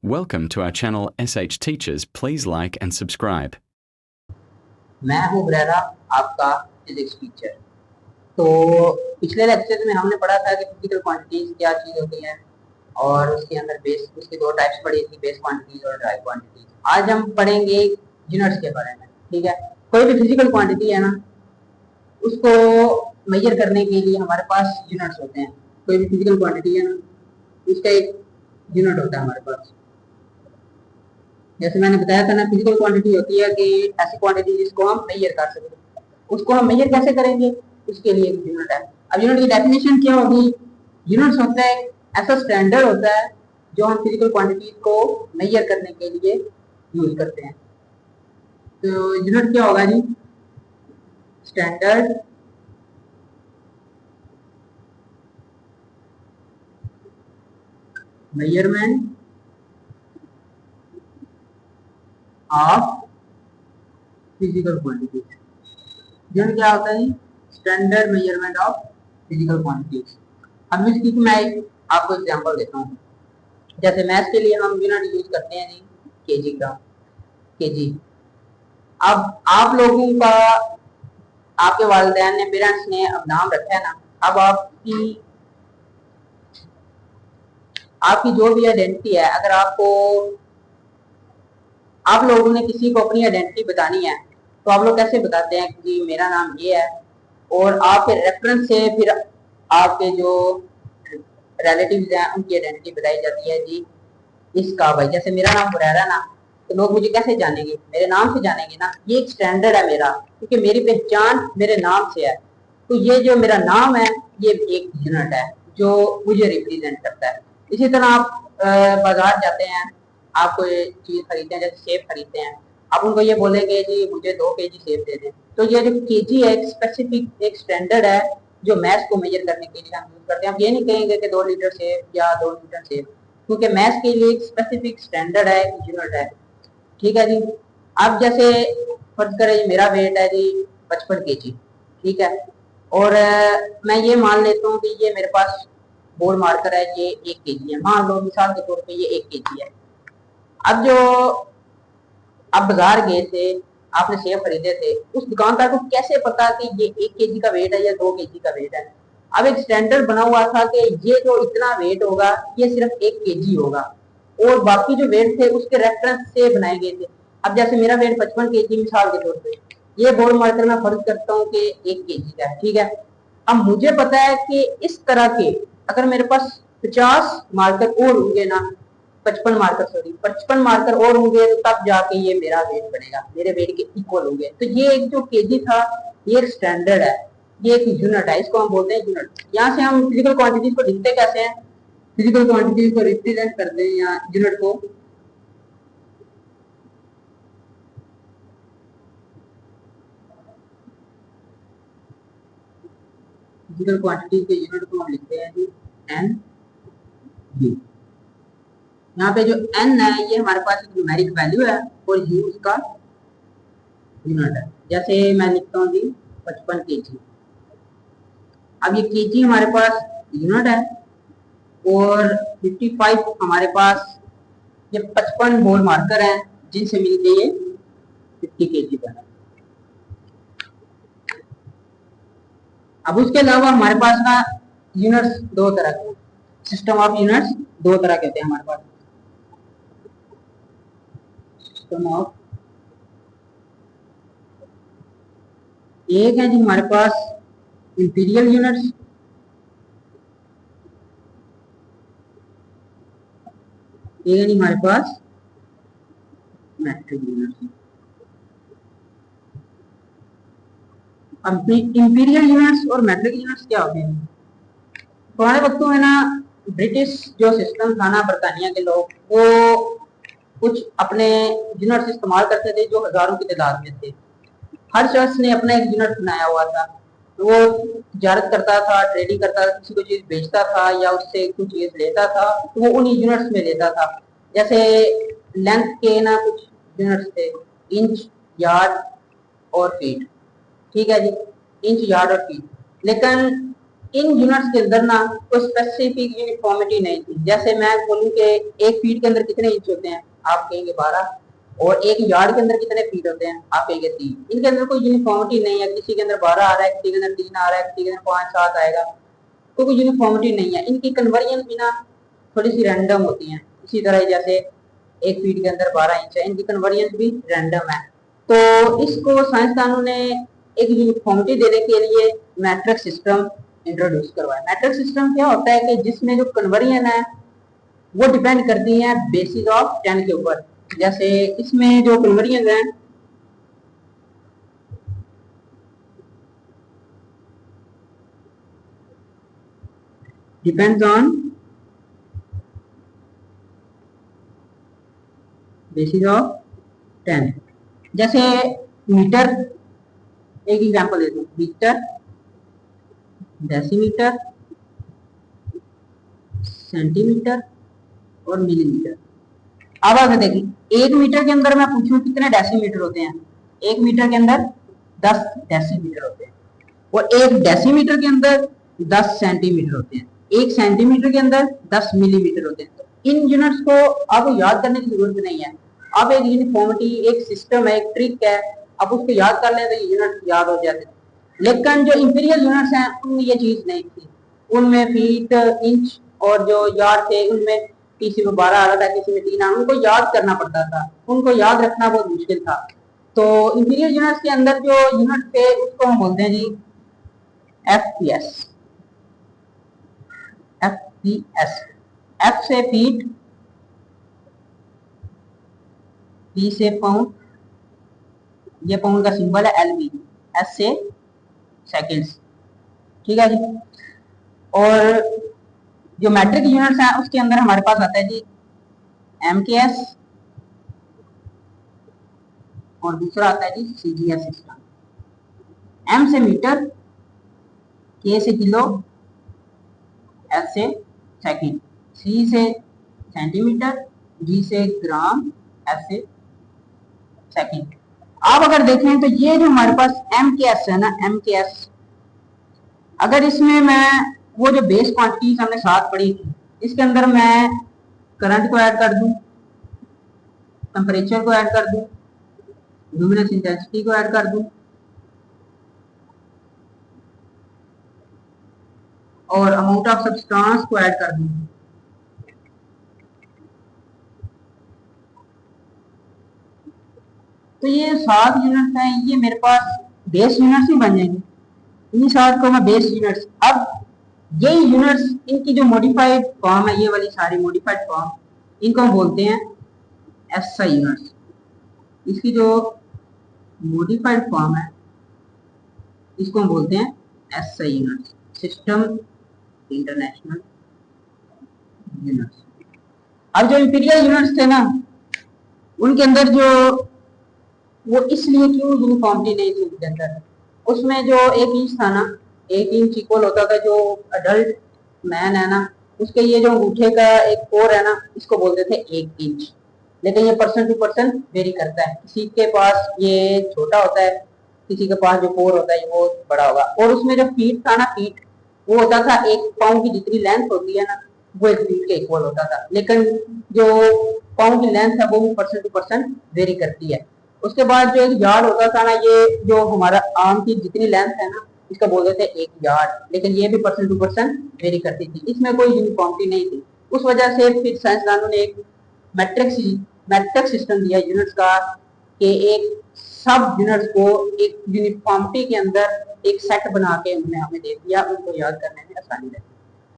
Welcome to our channel SH Teachers. Please like and subscribe. मैं हूं ब्रेरा, आपका physics teacher. तो पिछले लेक्चर में हमने पढ़ा था कि फिजिकल क्वांटिटीज क्या चीज होती है और उसके अंदर बेस उसकी दो टाइप्स पढ़ी थी, बेस क्वांटिटीज और ड्राई क्वांटिटीज। आज हम पढ़ेंगे यूनिट्स के बारे में। ठीक है, कोई भी फिजिकल क्वांटिटी है ना, उसको मेजर करने के लिए हमारे पास यूनिट्स होते हैं। कोई भी फिजिकल क्वांटिटी है ना, उसका एक यूनिट होता है हमारे पास। जैसे मैंने बताया था ना, फिजिकल क्वांटिटी होती है कि ऐसी क्वांटिटी जिसको हम मेजर कर सकते। उसको हम मेजर कैसे करेंगे, उसके लिए एक यूनिट है। अब यूनिट की डेफिनेशन क्या होगी? यूनिट्स होता है ऐसा स्टैंडर्ड होता है जो हम फिजिकल क्वांटिटी को मेजर करने के लिए यूज करते हैं। तो यूनिट क्या होगा जी? Standard measurement of physical quantities. Unit क्या होता है? Standard measurement of physical quantities. अब इसकी मैं आपको एग्जांपल देता हूँ। जैसे मैथ्स के लिए हम यूनिट यूज करते हैं जी, केजी का, केजी। अब आप लोगों का, आपके वालिदैन ने, पेरेंट्स ने अब नाम रखा है ना, अब आपकी जो भी आइडेंटिटी है, अगर आपको, आप लोगों ने किसी को अपनी आइडेंटिटी बतानी है तो आप लोग कैसे बताते हैं कि मेरा नाम ये है, और आपके रेफरेंस से फिर आपके जो रिलेटिव्स हैं उनकी आइडेंटिटी बताई जाती है जी इसका भाई। जैसे मेरा नाम हुरैरा ना, तो लोग मुझे कैसे जानेंगे? मेरे नाम से जानेंगे ना। ये एक स्टैंडर्ड है मेरा, क्योंकि मेरी पहचान मेरे नाम से है। तो ये जो मेरा नाम है, ये एक यूनिट है जो मुझे रिप्रेजेंट करता है। इसी तरह आप बाजार जाते हैं, आप कोई चीज खरीदते हैं, जैसे सेब खरीदते हैं, आप उनको ये बोलेंगे जी मुझे 2 केजी सेब दे दें। तो ये जो केजी है, एक स्पेसिफिक एक स्टैंडर्ड है जो मैथ्स को मेजर करने के लिए हम यूज करते हैं। हम ये नहीं कहेंगे कि 2 लीटर सेब या 2 लीटर सेब, क्योंकि मैथ्स के लिए एक स्पेसिफिक स्टैंडर्ड है, यूनिट है। ठीक है जी। अब जैसे फर्ज करें मेरा वेट है जी 55 केजी, ठीक है, और मैं ये मान लेता हूँ कि ये मेरे पास बोर्ड मार्कर है, ये 1 केजी है, मान लो मिसाल के तौर पे ये 1 केजी है। अब जो आप बाजार गए थे, आपने सेब खरीदे थे, उस दुकानदार को कैसे पता कि ये 1 केजी का वेट है या 2 केजी का वेट है? अब एक स्टैंडर्ड बना हुआ था कि ये जो इतना वेट होगा ये सिर्फ 1 केजी होगा, और बाकी जो वेट थे उसके रेफरेंस से बनाए गए थे। अब जैसे मेरा वेट 55 केजी मिसाल के तौर पे, ये बोर्ड मार्कर मैं फर्ज करता हूँ कि 1 केजी का है, ठीक है। अब मुझे पता है कि इस तरह के अगर मेरे पास 50 मार्कर और होंगे ना, 55 मार्कर और होंगे, तो तब जाके ये मेरा वेट बनेगा, मेरे वेट के इक्वल होंगे। तो ये एक जो केजी था, ये एक स्टैंडर्ड है, ये एक यूनिट है, इसको हम बोलते हैं यूनिट। यहाँ से हम फिजिकल क्वांटिटीज को लिखते कैसे हैं? फिजिकल क्वांटिटीज को रिप्रेजेंट करते हैं या यूनिट को फिजिकल क्वांटिटी के यूनिट को हम लिखते हैं जी एन यू। यहाँ पे जो एन है ये हमारे पास एक न्यूमेरिक वैल्यू है और यू उसका यूनिट है। जैसे मैं लिखता हूँ जी 55 केजी। अब ये केजी हमारे पास यूनिट है, और 55 हमारे पास ये 55 बोल मार्कर हैं जिनसे मिलके ये 50 केजी बना। अब उसके अलावा हमारे पास ना यूनिट्स दो तरह के, सिस्टम ऑफ यूनिट्स दो तरह के होते हैं हमारे पास। सिस्टम ऑफ, एक है जी हमारे पास इंपीरियल यूनिट्स, एक है जी हमारे पास मेट्रिक यूनिट्स। अब इंपीरियल यूनिट्स और मेट्रिक यूनिट्स क्या होते हैं? पुराने वक्तों में ना ब्रिटिश जो सिस्टम था ना, बरतानिया के लोग, वो कुछ अपने यूनिट्स इस्तेमाल करते थे जो हजारों की तादाद में थे। हर शख्स ने अपना एक यूनिट बनाया हुआ था। तो वो तिजारत करता था, ट्रेडिंग करता था, किसी को चीज बेचता था या उससे कुछ चीज लेता था, तो वो उन्हीं यूनिट्स में लेता था। जैसे लेंथ के ना कुछ यूनिट्स थे, इंच, यार्ड और फीट। ठीक है जी, इंच, यार्ड और फीट। लेकिन इन यूनिट्स के अंदर ना कोई स्पेसिफिक यूनिफॉर्मिटी नहीं थी। जैसे मैं बोलूं कि एक फीट के अंदर कितने इंच होते हैं, आप कहेंगे 12, और एक यार्ड के अंदर कितने फीट होते हैं, आप कहेंगे 3। इनके अंदर कोई यूनिफॉर्मिटी नहीं है, किसी के अंदर 12 आ रहा है, किसी के अंदर 3 आ रहा है, किसी के अंदर 5 7 आएगा, तो कोई यूनिफॉर्मिटी नहीं है। इनकी कन्वर्जन भी ना थोड़ी सी रैंडम होती है। इसी तरह जैसे एक फीट के अंदर 12 इंच है, इनकी कन्वर्जन भी रैंडम है। तो इसको साइंसदानों ने एक यूनिफॉर्मिटी देने के लिए मैट्रिक्स सिस्टम इंट्रोड्यूस करवाया। मैट्रिक्स सिस्टम क्या होता है कि जिसमें जो कन्वर्जन है वो डिपेंड करती है बेसिस ऑफ 10 के ऊपर। जैसे इसमें जो कन्वर्जन है डिपेंड्स ऑन बेसिस ऑफ 10। जैसे मीटर, एक एग्जांपल देता हूँ, मीटर, डेसीमीटर, सेंटीमीटर और मिलीमीटर। अब अगर देखिए 1 मीटर के अंदर मैं पूछूं कितने डेसीमीटर होते हैं, 1 मीटर के अंदर 10 डेसीमीटर होते हैं, और 1 डेसीमीटर के अंदर 10 सेंटीमीटर होते हैं, 1 सेंटीमीटर के अंदर 10 मिलीमीटर होते हैं। तो इन यूनिट्स को आपको याद करने की जरूरत नहीं है। अब एक यूनिफॉर्मिटी, एक सिस्टम है, एक ट्रिक है, आप उसको याद कर लें तो ये यूनिट याद हो जाते हैं। लेकिन जो इंपीरियल यूनिट्स हैं उनमें ये चीज नहीं थी। उनमें फीट, इंच और जो यार्ड थे उनमें किसी में 12 आ रहा था, किसी में 3 आ रहा था, उनको याद करना पड़ता था, उनको याद रखना बहुत मुश्किल था। तो इंपीरियल यूनिट्स के अंदर जो यूनिट थे उसको हम बोलते हैं जी FPS। FPS, F से फीट, P से पाउंड, ये पाउंड का सिंबल है LB, S से सेकंड्स, ठीक है जी। और जो मैट्रिक यूनिट्स हैं उसके अंदर हमारे पास आता है जी MKS, और दूसरा आता है जी CGS सिस्टम। M से मीटर, K से किलो, S से सेकंड, C से सेंटीमीटर, G से ग्राम, S से सेकंड। आप अगर देखें तो ये जो हमारे पास MKS है ना, MKS, अगर इसमें मैं वो जो बेस क्वांटिटीज हमने साथ पढ़ी थी, इसके अंदर मैं करंट को ऐड कर दूं, टेम्परेचर को ऐड कर दूं, ल्यूमिनस इंटेंसिटी को ऐड कर दूं, और अमाउंट ऑफ सब्सटेंस को ऐड कर दूं, तो ये 7 यूनिट्स हैं, ये मेरे पास बेस यूनिट्स ही बन जाएंगे। इन 7 को मैं बेस यूनिट्स, अब ये यूनिट्स, इनकी जो मॉडिफाइड फॉर्म है, ये वाली सारी मॉडिफाइड फॉर्म, इनको हम बोलते हैं SI यूनिट्स। इसकी जो मॉडिफाइड फॉर्म है इसको हम बोलते हैं SI units, system international units. अब जो इंपीरियल यूनिट्स थे ना, उनके अंदर जो वो इसलिए क्यों यूनिफॉर्मिटी नहीं थी उनके अंदर, उसमें जो 1 इंच था ना, 1 इंच इक्वल होता था जो अडल्ट मैन है ना, उसके ये जो अंगूठे का एक कोर है ना, इसको बोलते थे 1 इंच। लेकिन ये पर्सन टू पर्सन वेरी करता है, किसी के पास ये छोटा होता है, किसी के पास जो कोर होता है वो बड़ा होगा। और उसमें जो फीट था ना, फीट वो होता था 1 पाउंड की जितनी लेंथ होती है ना, वो 1 फीट के इक्वल होता था। लेकिन जो पाउंड की लेंथ है वो भी पर्सन टू पर्सन वेरी करती है। उसके बाद जो एक यार्ड होता था ना, ये जो हमारा आर्म की जितनी लेंथ है ना, इसका बोलते थे 1 यार्ड, लेकिन ये भी पर्सन टू पर्सन वेरी करती थी, इसमें कोई यूनिफॉर्मिटी नहीं थी। उस वजह से फिर साइंसदानों ने एक मैट्रिक्स सिस्टम दिया यूनिट्स का, कि एक सब यूनिट्स को एक यूनिफॉर्मिटी के अंदर एक सेट बना के उन्होंने हमें दे दिया, उनको याद करने में आसानी रही।